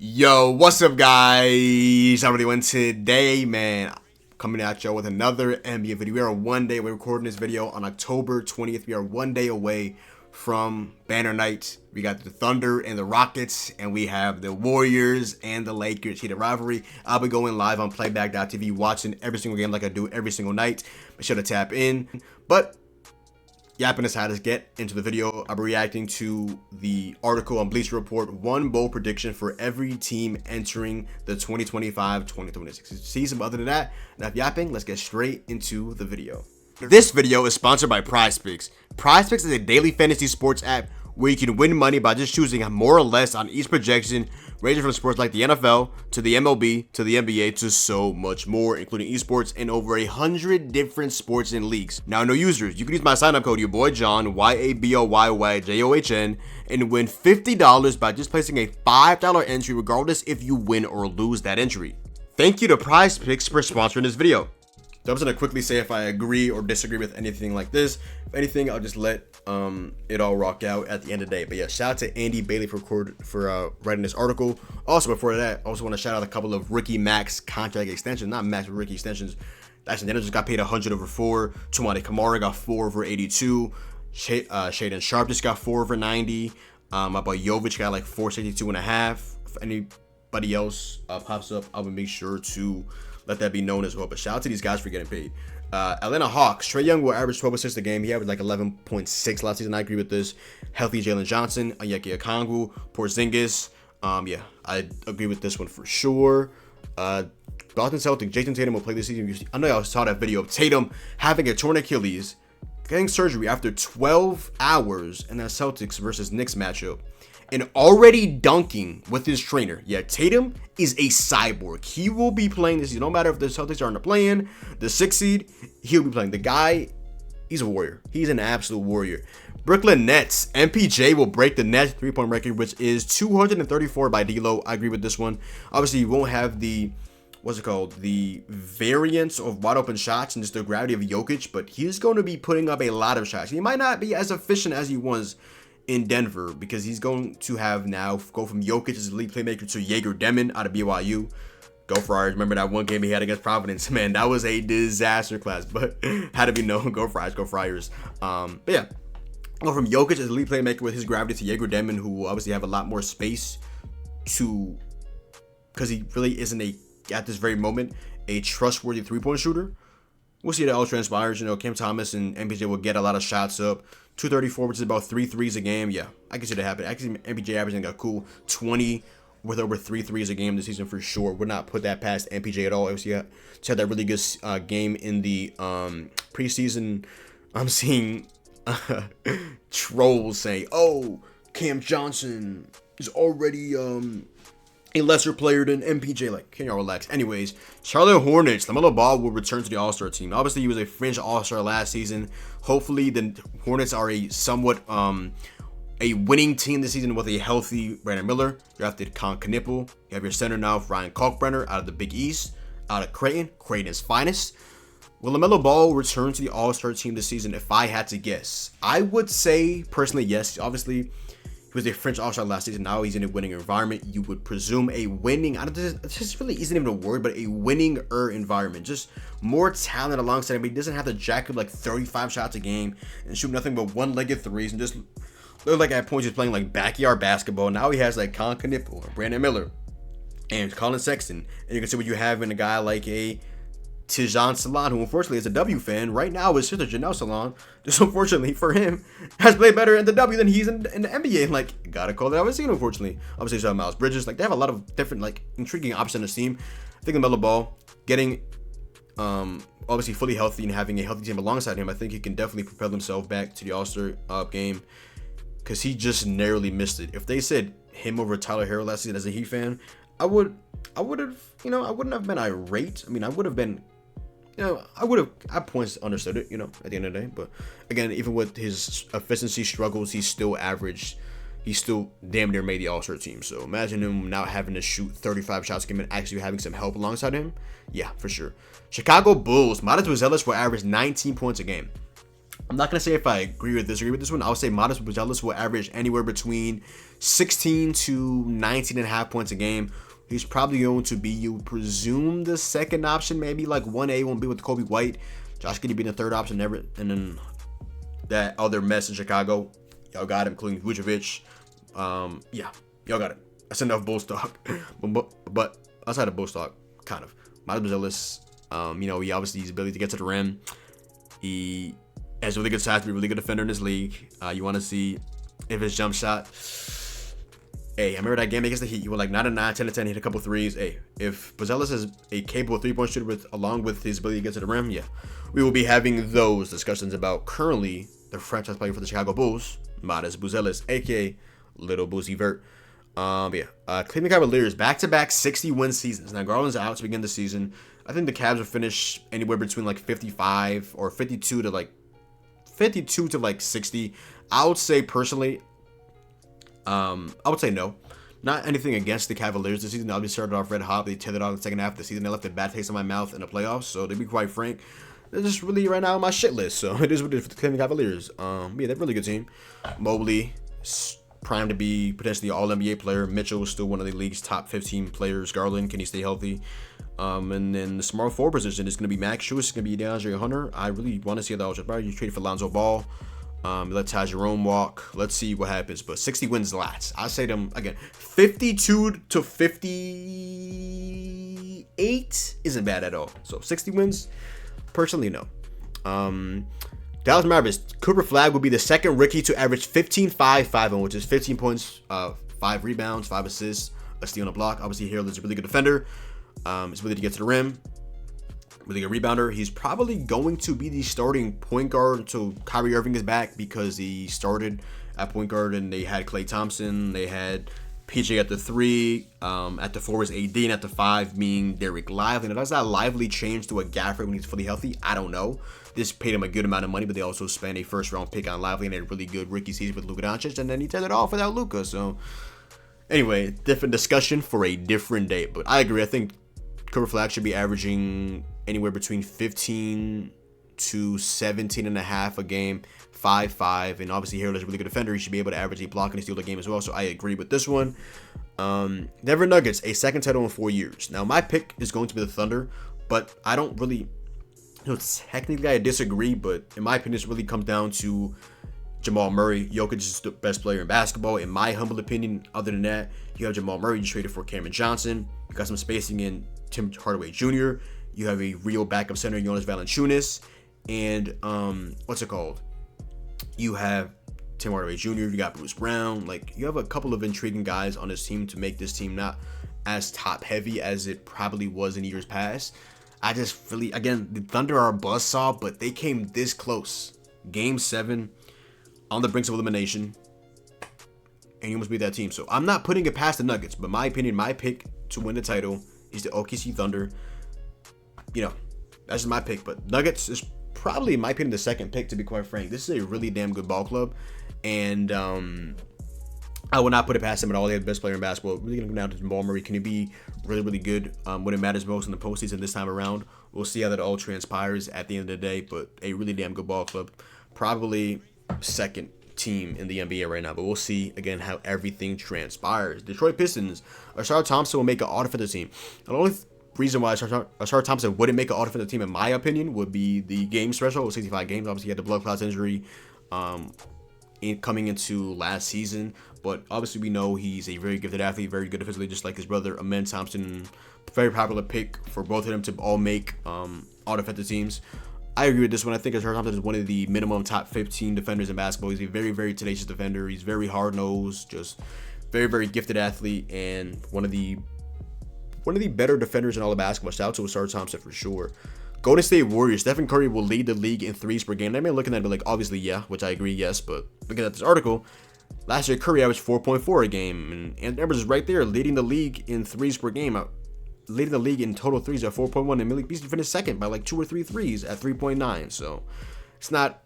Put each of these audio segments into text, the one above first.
Yo, what's up, guys? How are you doing today, man? Coming at you with another NBA video. We are one day. We're recording this video on October 20th. We are one day away from Banner Night. We got the Thunder and the Rockets, and we have the Warriors and the Lakers heated rivalry. I'll be going live on Playback.tv, watching every single game like I do every single night. Be sure to tap in. But yapping as hot as get into the video. I'll be reacting to the article on Bleacher Report, one bold prediction for every team entering the 2025-2026 season. But other than that, enough yapping, let's get straight into the video. This video is sponsored by PrizePicks. PrizePicks is a daily fantasy sports app where you can win money by just choosing more or less on each projection, ranging from sports like the NFL to the MLB to the NBA to so much more, including esports and over 100 different sports and leagues. Now, no users, you can use my sign-up code, your boy John, YABOYYJOHN, and win $50 by just placing a $5 entry regardless if you win or lose that entry. Thank you to PrizePicks for sponsoring this video. So I'm just gonna quickly say if I agree or disagree with anything like this. If anything, I'll just let it all rock out at the end of the day. But yeah, shout out to Andy Bailey for writing this article. Also, before that, I also want to shout out a couple of rookie max contract extensions, not max, but rookie extensions. Actually, Daniel just got paid 100 over 4. Tumani Kamara got 4 over 82. Shaden Sharp just got 4 over 90. My boy Jovic got like 462.5. If anybody else pops up, I will make sure to let that be known as well. But shout out to these guys for getting paid. Atlanta Hawks, Trae Young will average 12 assists a game. He averaged like 11.6 last season. I agree with this. Healthy Jalen Johnson, Onyeka Okongwu, Porzingis. Yeah, I agree with this one for sure. Boston Celtics, Jason Tatum will play this season. I know y'all saw that video of Tatum having a torn Achilles, getting surgery after 12 hours in that Celtics versus Knicks matchup, and already dunking with his trainer. Yeah, Tatum is a cyborg. He will be playing this season. No matter if the Celtics are in the play-in, the 6th seed, he'll be playing. The guy, he's a warrior. He's an absolute warrior. Brooklyn Nets, MPJ will break the Nets three-point record, which is 234 by D'Lo. I agree with this one. Obviously, you won't have the, the variance of wide open shots and just the gravity of Jokic, but he's going to be putting up a lot of shots. He might not be as efficient as he was in Denver because he's going to have now go from Jokic as a lead playmaker to Jaeger Demon out of BYU. Go Friars. Remember that one game he had against Providence? Man, that was a disaster class, but had to be known. Go Friars, go Friars. But yeah, go from Jokic as a lead playmaker with his gravity to Jaeger Demon, who will obviously have a lot more space to, because he really isn't at this very moment, a trustworthy three-point shooter. We'll see how it all transpires. You know, Cam Thomas and MPJ will get a lot of shots up. 234, which is about 3 threes a game. Yeah, I can see that happen. Actually, MPJ averaging got cool 20 with over 3 threes a game this season for sure. Would not put that past MPJ at all. Obviously, just had that really good game in the preseason. I'm seeing trolls saying, "Oh, Cam Johnson is already a lesser player than MPJ." Like, can y'all relax? Anyways, Charlotte Hornets, LaMelo Ball will return to the All-Star team. Obviously, he was a fringe All-Star last season. Hopefully, the Hornets are a somewhat a winning team this season with a healthy Brandon Miller. You drafted Con Knipple. You have your center now, Ryan Kalkbrenner, out of the Big East, out of Creighton's finest. Will LaMelo Ball return to the All-Star team this season? If I had to guess, I would say personally yes. Obviously, he was a French All-Star last season. Now he's in a winning environment. You would presume a winning, this really isn't even a word, but a winning-er environment. Just more talent alongside him. He doesn't have to jack up like 35 shots a game and shoot nothing but one-legged threes and just look like at points he's playing like backyard basketball. Now he has like Con Knipple, Brandon Miller, and Colin Sexton. And you can see what you have in a guy like a Tijan Salon, who unfortunately is a W fan. Right now his sister Janelle Salon, just unfortunately for him, has played better in the W than he's in the NBA. Like, gotta call that out. Unfortunately, obviously Miles Bridges. Like, they have a lot of different like intriguing options on this team. I think LaMelo Ball getting obviously fully healthy and having a healthy team alongside him, I think he can definitely propel himself back to the All-Star game, because he just narrowly missed it. If they said him over Tyler Herro last season as a Heat fan, I wouldn't have been irate. I mean, I would have been, I would have at points understood it, at the end of the day. But again, even with his efficiency struggles, he's still averaged. He's still damn near made the All-Star team. So imagine him now having to shoot 35 shots a game and actually having some help alongside him. Yeah, for sure. Chicago Bulls, Matas Buzelis will average 19 points a game. I'm not going to say if I agree or disagree with this one. I'll say Modest Buzelis will average anywhere between 16 to 19 and a half points a game. He's probably going to be, you presume, the second option, maybe like 1A, 1B with Kobe White. Josh Giddey being the third option, and then that other mess in Chicago. Y'all got him, including Vucevic. Yeah, y'all got it. That's enough bull stock. but outside of bull stock, kind of. Modest Buzelis, you know, he obviously his ability to get to the rim. He has really good size to be a really good defender in this league. You want to see if his jump shot. Hey, I remember that game against the Heat. You were like 9 and 9, 10 and 10, hit a couple threes. Hey, if Buzelis is a capable three-point shooter along with his ability to get to the rim, yeah, we will be having those discussions about currently the franchise player for the Chicago Bulls, Modest Buzelis, aka Little Boozy Vert. Cleveland Cavaliers back-to-back 60-win seasons. Now Garland's out to begin the season. I think the Cavs will finish anywhere between like 55 or 52 to like 60. I would say personally, I would say no. Not anything against the Cavaliers this season. They started off red hot. They tethered out in the second half of the season. They left a bad taste in my mouth in the playoffs. So to be quite frank, they're just really right now on my shit list. So it is what it is for the Cleveland Cavaliers. Yeah, they're a really good team. Mobley, primed to be potentially an all-NBA player. Mitchell is still one of the league's top 15 players. Garland, can he stay healthy? And then the small forward position is going to be Max Strus. It's going to be DeAndre Hunter. I really want to see how that was. You traded for Lonzo Ball. Let Ty Jerome walk. Let's see what happens. But 60 wins last. I say them again. 52 to 58 isn't bad at all. So 60 wins, personally no. Dallas Mavericks. Cooper Flagg will be the second rookie to average 15-5-5, which is 15 points, 5 rebounds, 5 assists, a steal and a block. Obviously, Harold is a really good defender. His ability to get to the rim. Really good rebounder. He's probably going to be the starting point guard until Kyrie Irving is back, because he started at point guard and they had Klay Thompson, they had PJ at the 3, at the 4 was AD, and at the 5 being Derek Lively. Now, does that Lively change to a Gafford when he's fully healthy? I don't know. This paid him a good amount of money, but they also spent a first-round pick on Lively and had a really good rookie season with Luka Doncic, and then he tethered off without Luka. So, anyway, different discussion for a different day. But I agree. I think Cooper Flagg should be averaging anywhere between 15 to 17 and a half a game, 5-5, and obviously Harold is a really good defender. He should be able to average a block and a steal a game as well, so I agree with this one. Denver Nuggets, a second title in 4 years. Now, my pick is going to be the Thunder, but I don't really, technically I disagree, but in my opinion, it really comes down to Jamal Murray. Jokic is the best player in basketball, in my humble opinion. Other than that, you have Jamal Murray. You traded for Cameron Johnson. You got some spacing in Tim Hardaway Jr., you have a real backup center, Jonas Valanciunas, and what's it called? You have Tim Hardaway Jr., you got Bruce Brown. Like, you have a couple of intriguing guys on this team to make this team not as top heavy as it probably was in years past. I just really, again, the Thunder are a buzzsaw, but they came this close. Game 7, on the brinks of elimination, and you must beat that team. So I'm not putting it past the Nuggets, but my opinion, my pick to win the title is the OKC Thunder. That's just my pick. But Nuggets is probably, in my opinion, the second pick, to be quite frank. This is a really damn good ball club. And I will not put it past them at all. They have the best player in basketball. Really going to come down to Jamal Murray. Can he be really, really good when it matters most in the postseason this time around? We'll see how that all transpires at the end of the day. But a really damn good ball club. Probably second team in the NBA right now. But we'll see, again, how everything transpires. Detroit Pistons. Ashar Thompson will make an all-defensive team. The only reason why Ashar Thompson wouldn't make an all-defensive team, in my opinion, would be the game threshold, 65 games. Obviously, he had the blood clots injury coming into last season. But obviously, we know he's a very gifted athlete, very good defensively, just like his brother, Amen Thompson. Very popular pick for both of them to all make all-defensive teams. I agree with this one. I think Ashar Thompson is one of the minimum top 15 defenders in basketball. He's a very, very tenacious defender. He's very hard-nosed, just very, very gifted athlete, and one of the better defenders in all of basketball. Shout out to Ashar Thompson for sure. Golden State Warriors. Stephen Curry will lead the league in threes per game. They may be looking at it but like, obviously, yeah, which I agree, yes. But looking at this article, last year Curry averaged 4.4 a game, and Edwards is right there leading the league in threes per game. Leading the league in total threes at 4.1, and Malik Beasley finished second by like 2 or 3 threes at 3.9. So it's not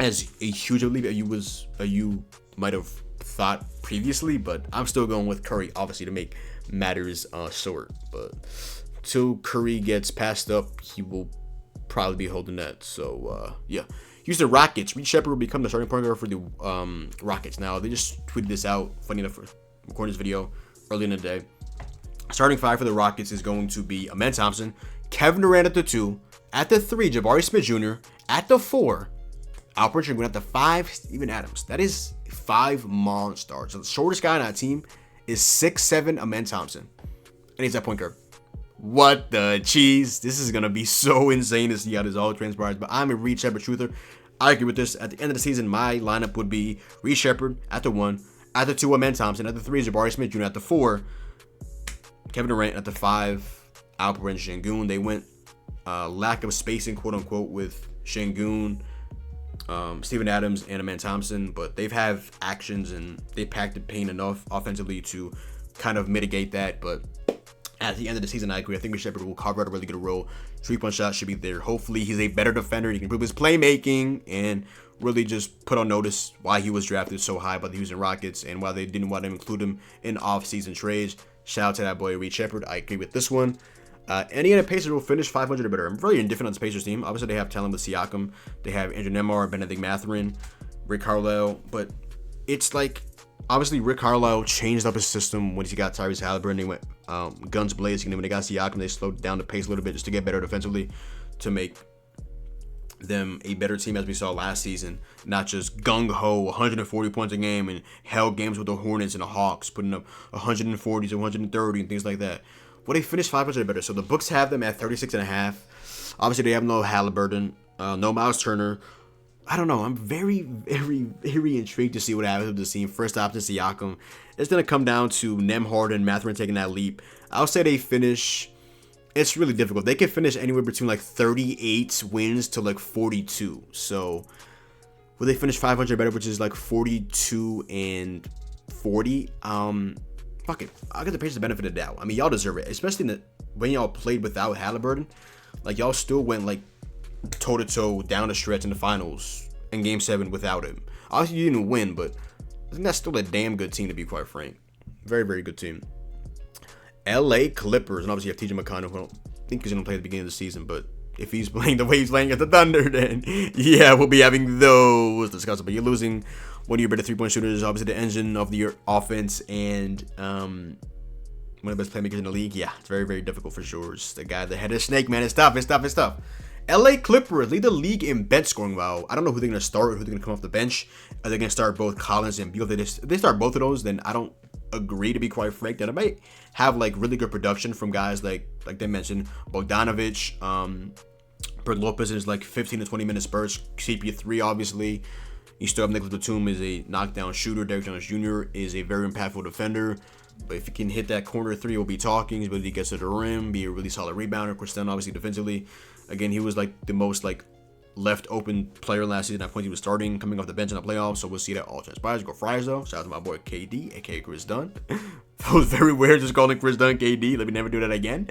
as a huge a lead as you might have thought previously, but I'm still going with Curry, obviously, to make matters short. But till Curry gets passed up, he will probably be holding that. So yeah, Houston Rockets. Reed Shepard will become the starting point guard for the Rockets. Now, they just tweeted this out. Funny enough, recording this video early in the day. Starting five for the Rockets is going to be Amen Thompson, Kevin Durant at the 2, at the 3, Jabari Smith Jr., at the 4, Alperen Sengun, at the 5, Steven Adams. That is 5 monsters. So the shortest guy on that team is 6'7" Amen Thompson, and he's at point guard. What the cheese? This is going to be so insane to see how this all transpires, but I'm a Reed Shepard truther. I agree with this. At the end of the season, my lineup would be Reed Shepard at the 1, at the 2, Amen Thompson, at the 3, Jabari Smith Jr., at the 4, Kevin Durant, at the 5, Alperen Sengun. They went lack of spacing, quote unquote, with Sengun, Steven Adams, and Amen Thompson, but they've have actions and they packed the paint enough offensively to kind of mitigate that. But at the end of the season, I agree. I think Reed Shepard will carve out a really good role. 3-point shot should be there. Hopefully, he's a better defender. He can improve his playmaking and really just put on notice why he was drafted so high by the Houston Rockets and why they didn't want to include him in off-season trades. Shout out to that boy, Reed Shepard. I agree with this one. Any of the Pacers will finish 500 or better. I'm really indifferent on this Pacers team. Obviously, they have talent with Siakam. They have Andrew Nembhard, Benedict Mathurin, Rick Carlisle. But it's like, obviously, Rick Carlisle changed up his system when he got Tyrese Halliburton. They went guns blazing. And when they got Siakam, they slowed down the pace a little bit just to get better defensively, to make them a better team as we saw last season. Not just gung-ho, 140 points a game and held games with the Hornets and the Hawks, putting up 140 to 130 and things like that. Well, they finished 500 or better. So the books have them at 36.5. Obviously, they have no Halliburton, no Miles Turner. I don't know. I'm very, very, very intrigued to see what happens with this team. First option, Siakam. It's going to come down to Nembhard and Mathurin taking that leap. I'll say they finish. It's really difficult. They can finish anywhere between like 38 wins to like 42. So will they finish 500 better, which is like 42 and 40? Fuck it. I'll get the Pacers the benefit of the doubt. I mean, y'all deserve it, especially when y'all played without Halliburton. Like, y'all still went like toe-to-toe down the stretch in the finals in Game 7 without him. Obviously, you didn't win, but I think that's still a damn good team, to be quite frank. Very, very good team. LA Clippers, and obviously you have TJ McConnell, who I don't think he's going to play at the beginning of the season, but if he's playing the way he's playing at the Thunder, then yeah, we'll be having those discussions. But you're losing one of your better 3-point shooters, obviously the engine of your offense, and one of the best playmakers in the league. Yeah, it's very, very difficult for sure. It's the guy that had a snake, man. It's tough. LA Clippers lead the league in bench scoring. Wow, I don't know who they're going to start or who they're going to come off the bench. Are they going to start both Collins and Beal? If they start both of those, then I don't agree, to be quite frank. That it might have like really good production from guys like they mentioned, Bogdanovich, Brook Lopez is like 15 to 20 minute spurts. CP3, obviously. You still have Nicholas Batum, is a knockdown shooter. Derrick Jones Jr. is a very impactful defender. But if he can hit that corner 3, we'll be talking. His ability to get to the rim, be a really solid rebounder. Chris Dunn, obviously defensively. Again, he was like the most like left open player last season. At point he was starting, coming off the bench in the playoffs. So we'll see that all transpires. Go Friars though. Shout out to my boy KD, aka Chris Dunn. That was very weird just calling Chris Dunn KD. Let me never do that again.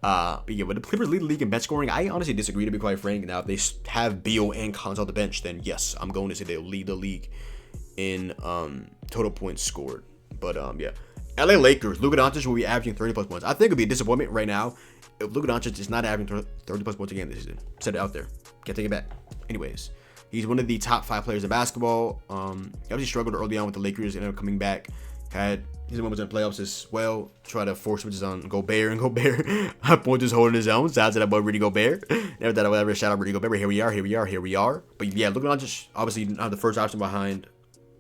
But yeah, but the Clippers lead the league in bench scoring. I honestly disagree, to be quite frank. Now, if they have Beal and Collins on the bench, then yes, I'm going to say they'll lead the league in total points scored. But yeah. LA Lakers, Luka Doncic will be averaging 30 plus points. I think it would be a disappointment right now if Luka Doncic is not averaging 30 plus points a game this season. Said it out there. Can't take it back. Anyways, he's one of the top 5 players in basketball. He obviously struggled early on with the Lakers, ended up coming back. Had his moments in the playoffs as well. Try to force switches on Gobert, and Gobert point is holding his own. Shout out to that boy Rudy Gobert. Never thought I would ever shout out Rudy Gobert. Here we are. But yeah, Luka Doncic obviously not the first option behind,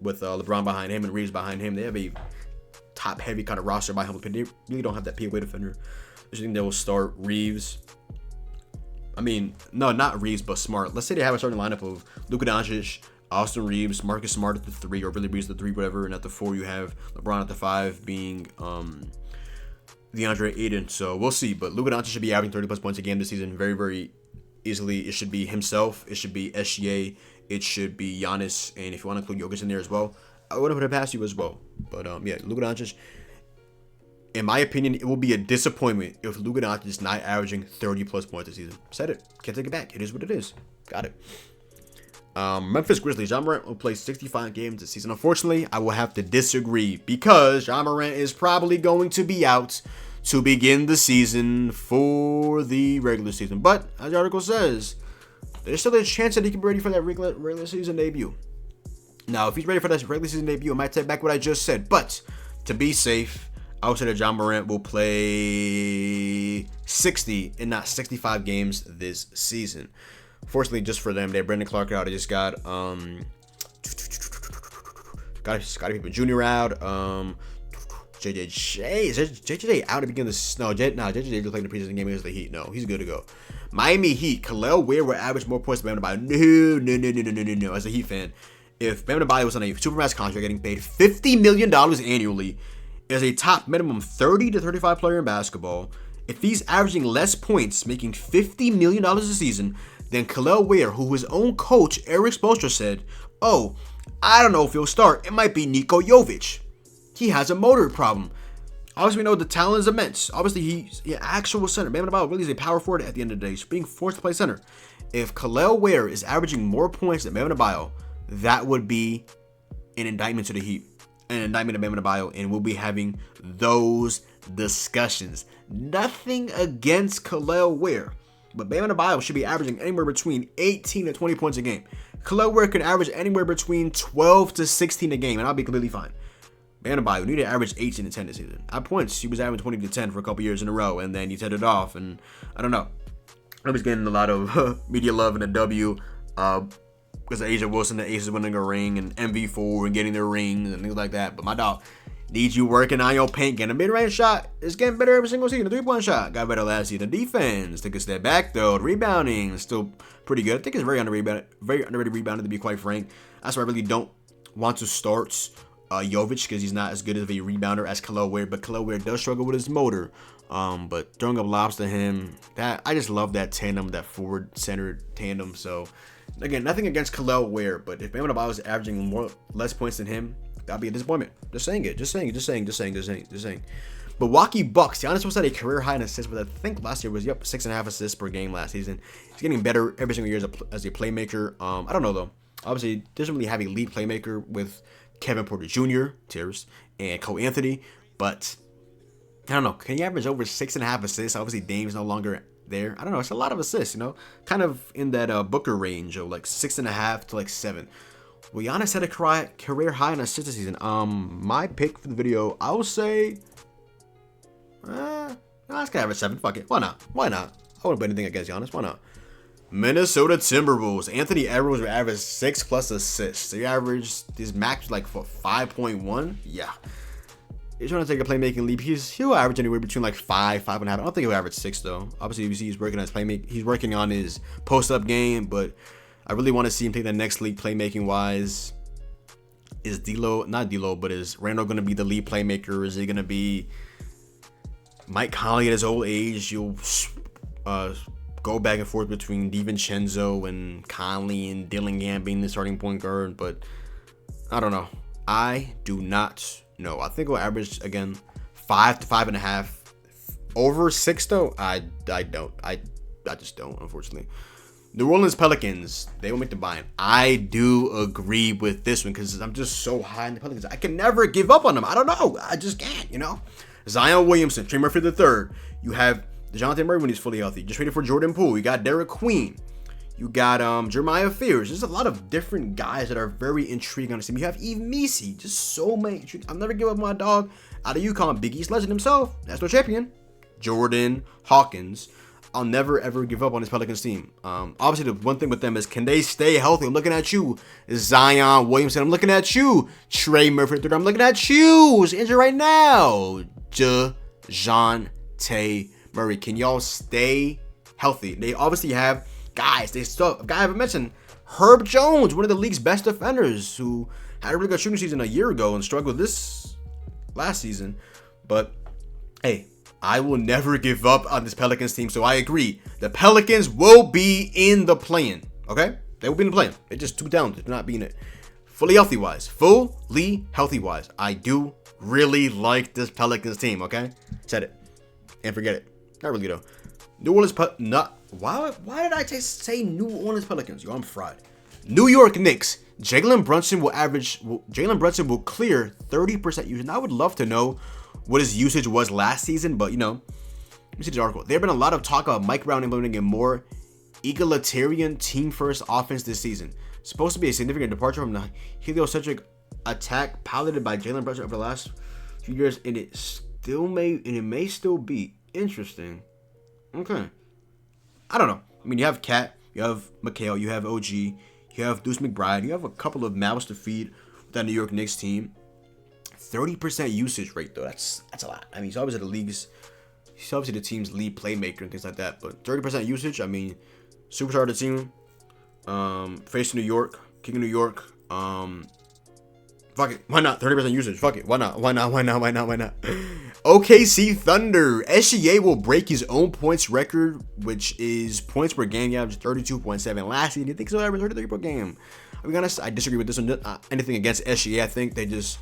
with LeBron behind him and Reeves behind him. They have a top heavy kind of roster by him. They really don't have that POA defender. I think they will start Reeves. I mean, no, not Reeves, but Smart. Let's say they have a starting lineup of Luka Doncic, Austin Reeves, Marcus Smart at the 3, or Billy Reeves at the 3, whatever. And at the 4, you have LeBron at the 5, being DeAndre Ayton. So we'll see. But Luka Doncic should be averaging 30 plus points a game this season very, very easily. It should be himself. It should be SGA. It should be Giannis. And if you want to include Jokic in there as well, I would have put it past you as well. But yeah, Luka Doncic, in my opinion, it will be a disappointment if Luka Doncic is not averaging 30 plus points this season. Said it. Can't take it back. It is what it is. Got it. Memphis Grizzlies. Ja Morant will play 65 games this season. Unfortunately, I will have to disagree because Ja Morant is probably going to be out to begin the season for the regular season. But as the article says, there's still a chance that he can be ready for that regular season debut. Now, if he's ready for that regular season debut, I might take back what I just said. But to be safe, I would say that John Morant will play 60 and not 65 games this season. Fortunately, just for them, they have Brandon Clark out. They just got Scottie Pippen Jr. out. JJJ. Is JJJ out to begin this? No, JJJ just playing the preseason game against the Heat. No, he's good to go. Miami Heat. Khalil Ware will average more points than Bam Adebayo. No. As a Heat fan, if Bam Adebayo was on a supermax contract getting paid $50 million annually as a top minimum 30 to 35 player in basketball, if he's averaging less points, making $50 million a season, then Khalil Ware, who his own coach, Eric Spoelstra, said, oh, I don't know if he'll start. It might be Niko Jovic. He has a motor problem. Obviously, we know the talent is immense. Obviously, he's an actual center. Bam Adebayo really is a power forward at the end of the day. He's being forced to play center. If Khalil Ware is averaging more points than Bam Adebayo, that would be an indictment to the Heat. An indictment to Bam Adebayo, and we'll be having those discussions. Nothing against Khalil Ware, but Bam Adebayo should be averaging anywhere between 18 to 20 points a game. Khalil Ware could average anywhere between 12 to 16 a game, and I'll be completely fine. Bam Adebayo needed to average 18 to 10 this season. At points, he was averaging 20 to 10 for a couple years in a row, and then he set it off, and I don't know. I was getting a lot of media love in the W because of Asia Wilson, the Aces winning a ring, and MV4 and getting their rings and things like that. But my dog needs you working on your paint, getting a mid-range shot. It's getting better every single season. The three-point shot got better last season. The defense took a step back, though. The rebounding is still pretty good. I think it's very underrated rebounding, to be quite frank. That's why I really don't want to start Jovic, because he's not as good of a rebounder as Khalil Ware, but Khalil Ware does struggle with his motor. But throwing up lobs to him, that I just love that tandem, that forward-center tandem. So again, nothing against Khalil Ware, but if Bam Adebayo is averaging less points than him, that'd be a disappointment. Just saying. Milwaukee Bucks. Giannis was at a career high in assists, but I think last year was 6.5 assists per game last season. He's getting better every single year as a playmaker. I don't know though. Obviously, doesn't really have a lead playmaker with Kevin Porter Jr., Tears, and Cole Anthony, but I don't know. Can he average over 6.5 assists? Obviously, Dame's no longer there. I don't know. It's a lot of assists, kind of in that Booker range of like 6.5 to like 7. Well, Giannis had a career high in assists this season. My pick for the video, I will say, let's average 7. Fuck it. Why not? I wouldn't put anything against Giannis. Why not? Minnesota Timberwolves. Anthony Edwards will average 6+ assists. So he averaged his max like for 5.1. Yeah. He's trying to take a playmaking leap. He'll average anywhere between like 5.5. I don't think he'll average 6 though. Obviously, you see he's working on his playmaking. He's working on his post-up game, but I really want to see him take that next leap playmaking wise. Is is Randall going to be the lead playmaker? Is he going to be Mike Conley at his old age? You'll go back and forth between DiVincenzo and Conley and Dillingham being the starting point guard, but I don't know. I do not know. I think we'll average again 5 to 5.5. Over 6 though, I don't. I just don't, unfortunately. New Orleans Pelicans, they will make the buy-in. I do agree with this one because I'm just so high in the Pelicans. I can never give up on them. I don't know. I just can't, Zion Williamson, Trey Murphy III. You have DeJounte Murray when he's fully healthy. Just traded for Jordan Poole. You got Derek Queen. You got Jeremiah Fears. There's a lot of different guys that are very intriguing on the team. You have Yves Missi. Just so many. I'll never give up my dog out of UConn. Big East legend himself. National champion. Jordan Hawkins. I'll never, ever give up on this Pelicans team. Obviously, the one thing with them is, can they stay healthy? I'm looking at you, Zion Williamson. I'm looking at you, Trey Murphy III. I'm looking at you, who's injured right now, DeJounte Murray. Can y'all stay healthy? They obviously have guys. A guy I haven't mentioned, Herb Jones, one of the league's best defenders, who had a really good shooting season a year ago and struggled this last season. But hey, I will never give up on this Pelicans team, so I agree. The Pelicans will be in the play-in, okay? They will be in the play-in. They're just too talented to not be in it. Fully healthy-wise. I do really like this Pelicans team, okay? Said it. And forget it. Not really, though. New Orleans Why did I say New Orleans Pelicans? Yo, I'm fried. New York Knicks. Jalen Brunson will clear 30% usage. And I would love to know what his usage was last season, but let me see the article. There have been a lot of talk about Mike Brown implementing a more egalitarian team-first offense this season. Supposed to be a significant departure from the heliocentric attack piloted by Jalen Brunson over the last few years, and it may still be interesting. Okay, I don't know. I mean, you have Cat, you have McHale, you have OG, you have Deuce McBride, you have a couple of mouths to feed with that New York Knicks team. 30% usage rate though. That's a lot. I mean, he's obviously the team's lead playmaker and things like that. But 30% usage. I mean, superstar of the team. Facing New York, King of New York. Fuck it. Why not? 30% usage. Fuck it. Why not? OKC Thunder. SGA will break his own points record, which is points per game. He averaged 32.7 last season. He thinks he'll average 33 per game. I'll be honest, I disagree with this one. Anything against SGA, I think they just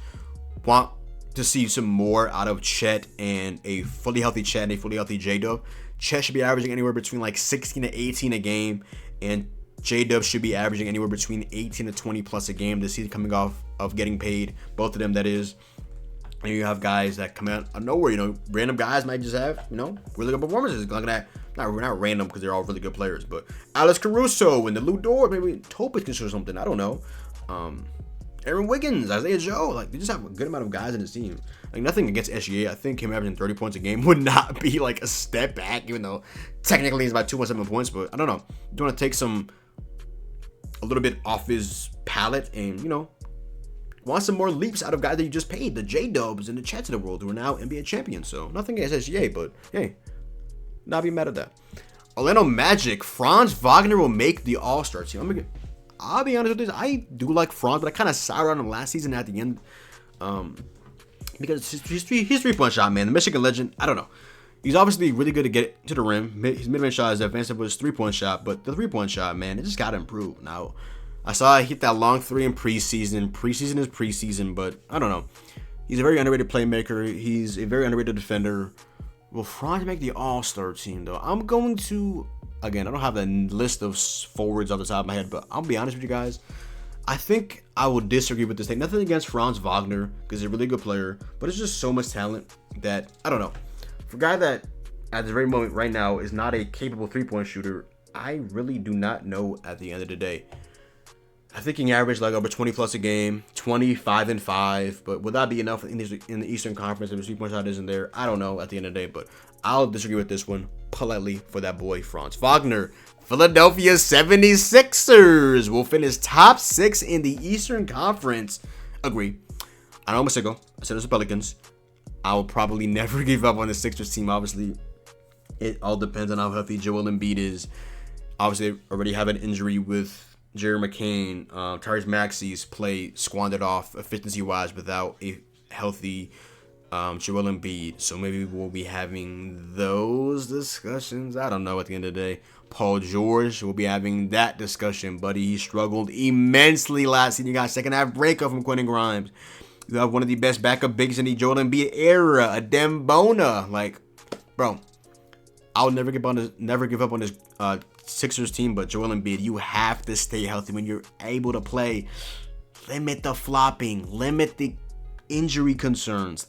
want to see some more out of Chet and a fully healthy Chet and a fully healthy J-Dub. Chet should be averaging anywhere between like 16 to 18 a game, and J-Dub should be averaging anywhere between 18 to 20 plus a game this season, coming off of getting paid. Both of them, that is. And you have guys that come out of nowhere, random guys might just have, really good performances. Like that, not random because they're all really good players, but Alex Caruso and the Lou Dort, maybe Topic can show something. I don't know. Aaron Wiggins, Isaiah Joe, like they just have a good amount of guys in this team. Like nothing against SGA. I think him averaging 30 points a game would not be like a step back, even though technically he's about 2.7 points. But I don't know. You want to take a little bit off his palette and want some more leaps out of guys that you just paid, the J-Dubs and the Chets of the world who are now NBA champions. So nothing against SGA, but hey, not be mad at that. Orlando Magic, Franz Wagner will make the All-Star team. I'll be honest with this. I do like Franz, but I kind of soured on him last season at the end. Because his 3-point shot, man. The Michigan legend, I don't know. He's obviously really good to get to the rim. His mid-range shot is offensive with his 3-point shot, but the 3-point shot, man, it just got to improve. Now, I saw he hit that long 3 in preseason. Preseason is preseason, but I don't know. He's a very underrated playmaker. He's a very underrated defender. Will Franz make the All-Star team, though? I'm going to... Again, I don't have a list of forwards off the top of my head, but I'll be honest with you guys. I think I will disagree with this thing. Nothing against Franz Wagner, because he's a really good player, but it's just so much talent that, I don't know. For a guy that, at this very moment right now, is not a capable 3-point shooter, I really do not know at the end of the day. I think he can average like over 20 plus a game, 25 and 5, but would that be enough in the Eastern Conference if his 3-point shot isn't there? I don't know at the end of the day, but I'll disagree with this one politely for that boy, Franz Wagner. Philadelphia 76ers will finish top 6 in the Eastern Conference. Agree. I know I'm a sicko. I said it's the Pelicans. I will probably never give up on the Sixers team. Obviously, it all depends on how healthy Joel Embiid is. Obviously, they already have an injury with Jerry McCain. Tyrese Maxey's play squandered off efficiency-wise without a healthy Joel Embiid. So maybe we'll be having those discussions. I don't know at the end of the day. Paul George will be having that discussion, buddy. He struggled immensely last season. You got a second-half breakup from Quentin Grimes. You have one of the best backup bigs in the Joel Embiid era, a Dembona. Like, bro, I'll never give up on this Sixers team, but Joel Embiid, you have to stay healthy when you're able to play. Limit the flopping. Limit the injury concerns.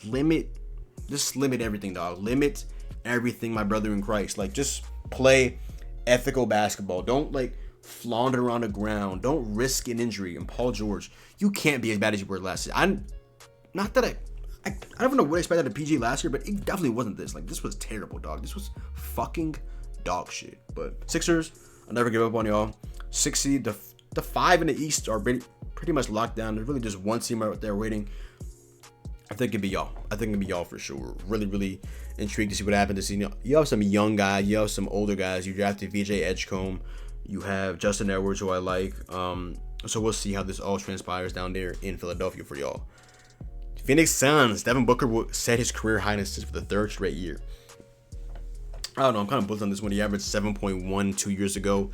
Just limit everything, dog. Limit everything, my brother in Christ. Like, just play ethical basketball. Don't, like, flounder around the ground. Don't risk an injury. And Paul George, you can't be as bad as you were last year. I don't know what I expected of PG last year, but it definitely wasn't this. Like, this was terrible, dog. This was fucking dog shit. But Sixers, I'll never give up on y'all. 6 seed, the 5 in the East are pretty much locked down. There's really just one team out there waiting. I think it'd be y'all. For sure. Really, really intrigued to see what happens this season. You have some young guys. You have some older guys. You drafted VJ Edgecombe. You have Justin Edwards, who I like. So we'll see how this all transpires down there in Philadelphia for y'all. Phoenix Suns. Devin Booker will set his career highest for the 3rd straight year. I don't know. I'm kind of buzzed on this one. He averaged 7.1 2 years ago.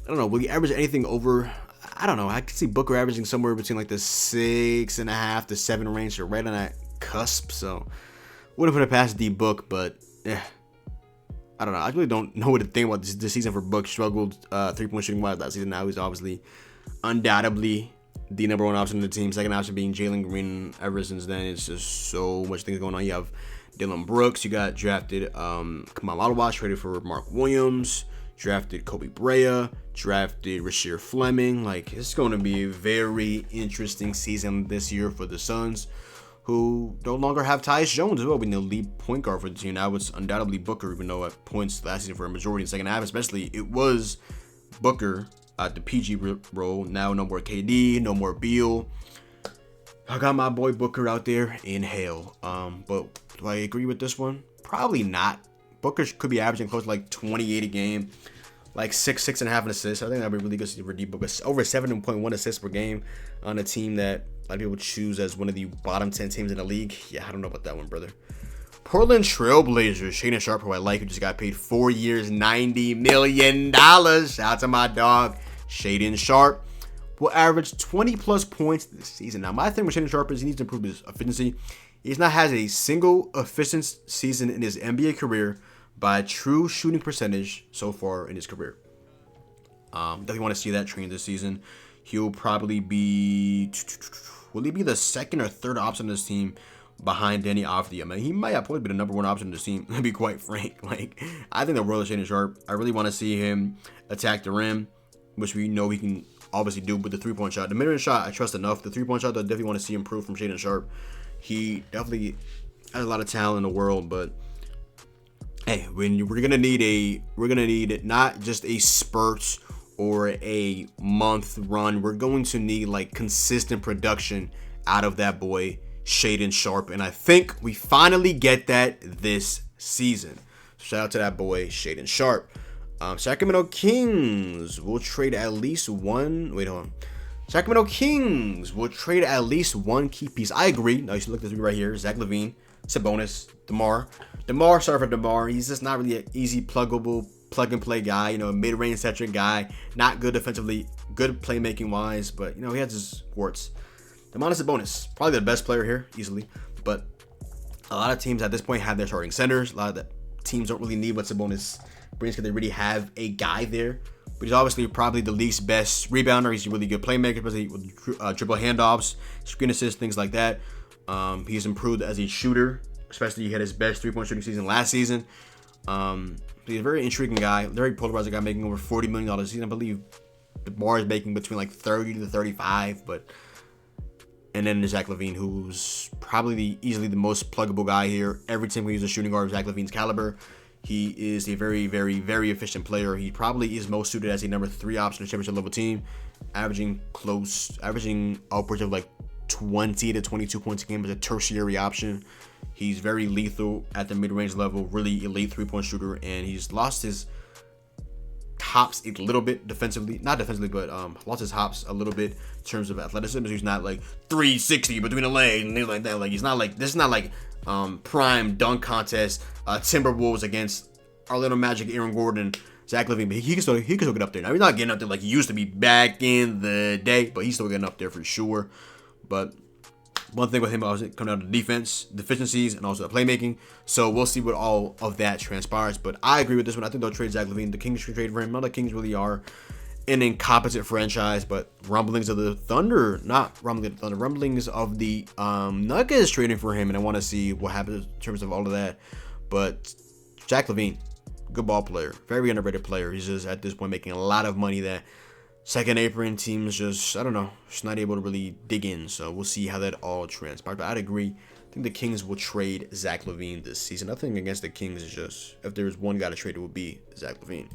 I don't know. Will he average anything over? I don't know. I could see Booker averaging somewhere between like the 6.5 to 7 range, or right on that cusp. So wouldn't put it past D Book, but yeah. I don't know. I really don't know what to think about this season for Book. Struggled 3-point shooting wise last season. Now he's obviously undoubtedly the number 1 option in the team. Second option being Jalen Green. Ever since then, it's just so much things going on. You have Dylan Brooks. You got drafted Kamal Olajuwon, traded for Mark Williams. drafted Kobe Brea, drafted Rasheer Fleming. Like, it's going to be a very interesting season this year for the Suns, who no longer have Tyus Jones as well, being the lead point guard for the team. Now it's undoubtedly Booker, even though at points last season for a majority in the second half, especially, it was Booker at the PG role. Now no more KD, no more Beal. I got my boy Booker out there in hell. But do I agree with this one? Probably not. Booker could be averaging close to like 28 a game, like 6.5 assists. I think that'd be really good for D Booker. Over 7.1 assists per game on a team that a lot of people choose as one of the bottom 10 teams in the league. Yeah, I don't know about that one, brother. Portland Trailblazers, Shaedon Sharpe, who I like, who just got paid 4 years, $90 million. Shout out to my dog, Shaedon Sharpe. Will average 20 plus points this season. Now, my thing with Shaedon Sharpe is he needs to improve his efficiency. He's not had a single efficient season in his NBA career by true shooting percentage so far in his career. Definitely want to see that trend this season. He'll probably be, will he be the second or third option on this team behind Danny Avdija? I mean, he might have probably be the number one option on this team, to be quite frank. Like, I think the world of Shaedon Sharpe, I really want to see him attack the rim, which we know he can obviously do with the three-point shot. The mid-range shot, I trust enough. The three-point shot, I definitely want to see improve from Shaedon Sharpe. He definitely has a lot of talent in the world, but hey, when we're gonna need not just a spurt or a month run. We're going to need like consistent production out of that boy Shaedon Sharpe, and I think we finally get that this season. Shout out to that boy Shaedon Sharpe. Sacramento Kings will trade at least one. Wait, hold on. Sacramento Kings will trade at least one key piece. I agree. Now you should look at this right here. Zach LaVine, Sabonis, DeMar. Sorry for DeMar. He's just not really an easy pluggable plug and play guy. You know, a mid-range centric guy. Not good defensively, good playmaking wise, but you know he has his warts. Domantas Sabonis, probably the best player here easily, but a lot of teams at this point have their starting centers. A lot of the teams don't really need what Sabonis brings because they really have a guy there. But he's obviously probably the least best rebounder. He's a really good playmaker, especially with triple handoffs, screen assists, things like that. He's improved as a shooter, especially he had his best three-point shooting season last season. He's a very intriguing guy, very polarizing guy, making over $40 million a season. I believe DeMar is making between like 30 to 35, but and then there's Zach LaVine, who's probably easily the most pluggable guy here. Every team can use a shooting guard of Zach LaVine's caliber. He is a very, very, very efficient player. He probably is most suited as a number 3 option in a championship level team, averaging upwards of like 20 to 22 points a game as a tertiary option. He's very lethal at the mid-range level, really elite 3-point shooter, and he's lost his hops a little bit defensively, not defensively, but lost his hops a little bit in terms of athleticism. He's not like 360 between the legs and things like that. Like, he's not like, this is not like prime dunk contest Timberwolves against Orlando Magic, Aaron Gordon, Zach LaVine, but he can still get up there. Now he's not getting up there like he used to be back in the day, but he's still getting up there for sure. But one thing with him was coming out of defense, deficiencies, and also the playmaking. So we'll see what all of that transpires. But I agree with this one. I think they'll trade Zach LaVine. The Kings should trade for him. None of the Kings really are an incompetent franchise, but rumblings of the Thunder, not rumblings of the Thunder, rumblings of the Nuggets trading for him, and I want to see what happens in terms of all of that. But Zach LaVine, good ball player, very underrated player. He's just at this point making a lot of money that second apron teams just, I don't know, just not able to really dig in. So we'll see how that all transpires. But I'd agree. I think the Kings will trade Zach LaVine this season. Nothing against the Kings. Is just, if there's one guy to trade, it would be Zach LaVine.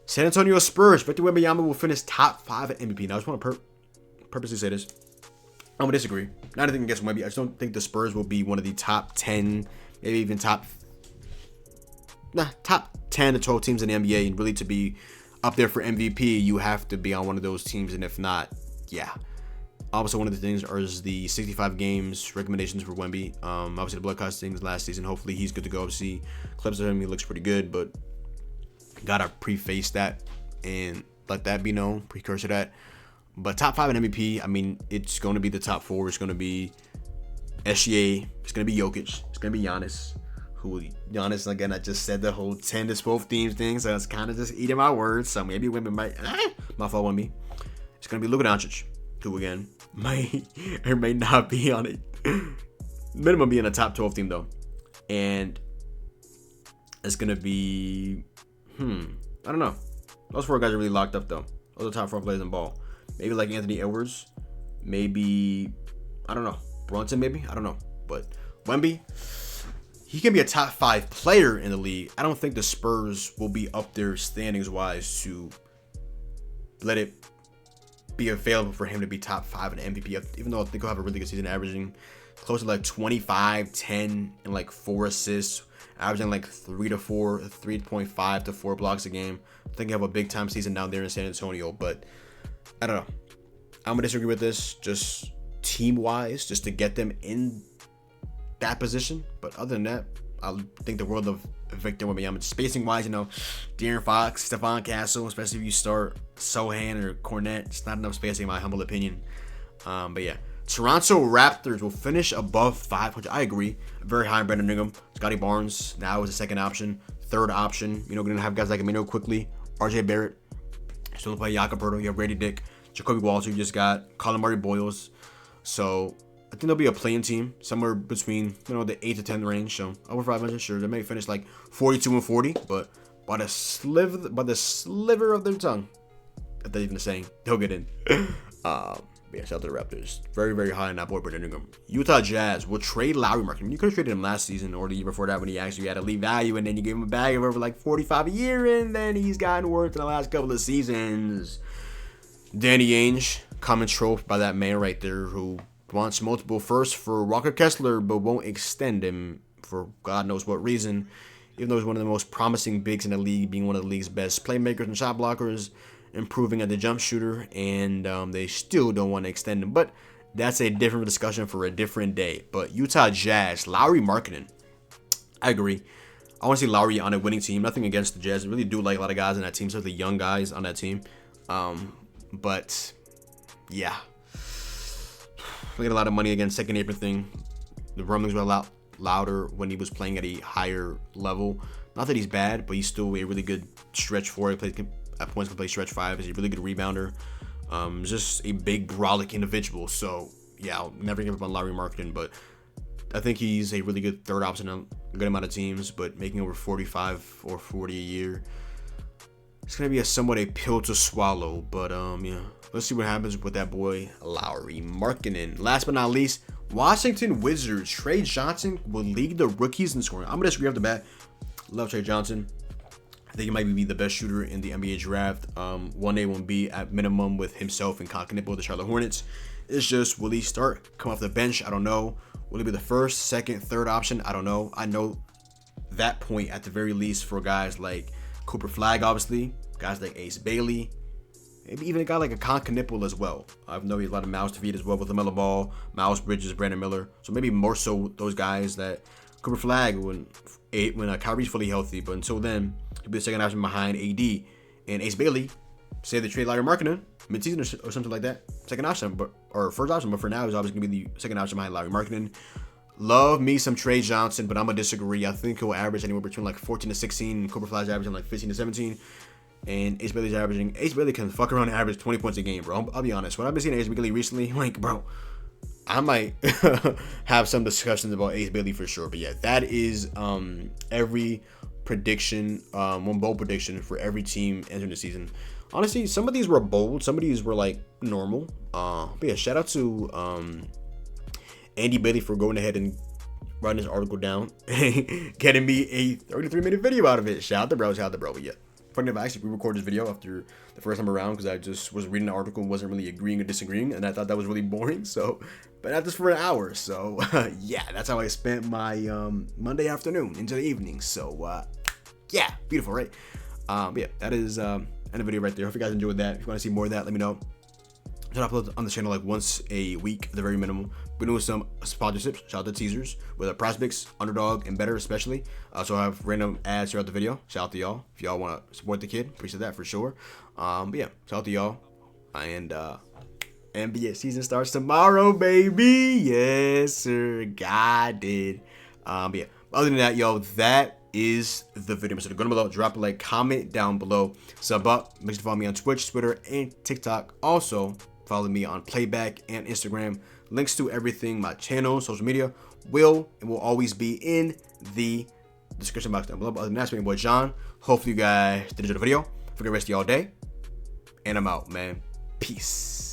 San Antonio Spurs, Victor Wembanyama will finish top 5 at MVP. Now, I just want to purposely say this. I'm going to disagree. Not anything against Wemby. I just don't think the Spurs will be one of the top 10, maybe even top 10 to 12 teams in the NBA. And really to be up there for MVP, you have to be on one of those teams. And if not, yeah. Also, one of the things is the 65 games recommendations for Wemby. Obviously, the blood cost things last season. Hopefully, he's good to go. See clips of him. He looks pretty good, but gotta preface that and let that be known, precursor that. But top 5 in MVP, I mean, it's going to be the top 4. It's going to be SGA. It's going to be Jokic. It's going to be Giannis. Giannis, again, I just said the whole 10 to 12 teams thing, so it's kind of just eating my words. So maybe women might, my fault on me. It's going to be Luka Doncic, who again may or may not be on it. Minimum be in a top 12 team though. And it's going to be I don't know. Those 4 guys are really locked up though. Those are the top 4 players in ball. Maybe like Anthony Edwards. Maybe, I don't know. Brunson maybe? I don't know. But Wemby, he can be a top 5 player in the league. I don't think the Spurs will be up there standings wise to let it be available for him to be top 5 in MVP. Even though I think he'll have a really good season, averaging close to like 25, 10, and like 4 assists, averaging like 3.5 to 4 blocks a game. I think he'll have a big time season down there in San Antonio, but I don't know. I'm gonna disagree with this, just team wise, just to get them in that position. But other than that, I think the world of Victor Wembanyama. Spacing wise, De'Aaron Fox, Stephon Castle, especially if you start Sohan or Cornette, it's not enough spacing in my humble opinion. But yeah, Toronto Raptors will finish above 500. I agree. Very high in Brandon Ingram. Scotty Barnes now is a second option, third option. Gonna have guys like Amino quickly, RJ Barrett, still play Jakob Poeltl. You have Grady Dick, Jacoby Walter. You just got Colin Murray Boyles. So I think there'll be a playing team somewhere between the 8 to 10 range. So over 500, sure. They may finish like 42 and 40, but by the sliver of their tongue, if that's even a saying, they'll get in. Yeah, shout out to the Raptors. Very, very high on that board, Brandon Ingram. Utah Jazz will trade Lowry Marketing. You could have traded him last season or the year before that when he actually had elite value, and then you gave him a bag of over like 45 a year, and then he's gotten worse in the last couple of seasons. Danny Ainge, common trope by that man right there who wants multiple firsts for Walker Kessler, but won't extend him for God knows what reason. Even though he's one of the most promising bigs in the league, being one of the league's best playmakers and shot blockers, improving at the jump shooter, and they still don't want to extend him. But that's a different discussion for a different day. But Utah Jazz, Lowry Marketing. I agree. I want to see Lowry on a winning team. Nothing against the Jazz. I really do like a lot of guys on that team, especially young guys on that team. But yeah, we get a lot of money again. Second apron thing. The rumblings were a lot louder when he was playing at a higher level. Not that he's bad, but he's still a really good stretch four. He plays at points can play stretch 5. He's a really good rebounder. Just a big brolic individual. So yeah, I'll never give up on Lowry Marketing, but I think he's a really good third option on a good amount of teams. But making over 45 or 40 a year, it's gonna be somewhat a pill to swallow. But yeah, let's see what happens with that boy Lowry Marketing. Last but not least, Washington Wizards. Trey Johnson will lead the rookies in scoring. I'm gonna disagree off the bat. Love Trey Johnson. I think he might be the best shooter in the NBA draft. 1A, 1B at minimum with himself and Concanippo, the Charlotte Hornets. It's just, will he start? Come off the bench? I don't know. Will he be the first, second, third option? I don't know. I know that point at the very least for guys like Cooper Flagg, obviously. Guys like Ace Bailey. Maybe even a guy like a Concanippo as well. I know he has a lot of mouths to feed as well with LaMelo Ball, Miles Bridges, Brandon Miller. So maybe more so those guys that Cooper Flagg when Kyrie's fully healthy. But until then, he'll be the second option behind AD. And Ace Bailey, say they trade Lowry Marketing mid-season or something like that. Second option, or first option. But for now, he's obviously going to be the second option behind Lowry Marketing. Love me some Trey Johnson, but I'm going to disagree. I think he'll average anywhere between like 14 to 16. Cooper Flagg's averaging like 15 to 17. And Ace Bailey can fuck around and average 20 points a game, bro. I'll be honest. When I've been seeing Ace Bailey recently, like, bro, I might have some discussions about Ace Bailey for sure. But yeah, that is every prediction, one bold prediction for every team entering the season. Honestly, some of these were bold. Some of these were like normal. But yeah, shout out to Andy Bailey for going ahead and writing this article down, getting me a 33-minute video out of it. Shout out to bro. But yeah. Funny enough, I actually re-recorded this video after the first time around because I just was reading the article and wasn't really agreeing or disagreeing, and I thought that was really boring. So, but not just for an hour. So, yeah, that's how I spent my Monday afternoon into the evening. So, yeah, beautiful, right? But yeah, that is end of the video right there. Hope you guys enjoyed that. If you want to see more of that, let me know. I upload on the channel like once a week at the very minimum. We're doing some sponsorships. Shout out to teasers with PrizePicks, Underdog, and Better especially. So I have random ads throughout the video. Shout out to y'all. If y'all want to support the kid, appreciate that for sure. But yeah, shout out to y'all. And NBA season starts tomorrow, baby. Yes, sir. God did. But yeah, other than that, yo, that is the video. So go down below, drop a like, comment down below, sub up. Make sure to follow me on Twitch, Twitter, and TikTok. Also, follow me on Playback and Instagram. Links to everything, my channel, social media, will always be in the description box down below. But other than that, it's been your boy John. Hopefully you guys did enjoy the video. Have a good rest of y'all day. And I'm out, man. Peace.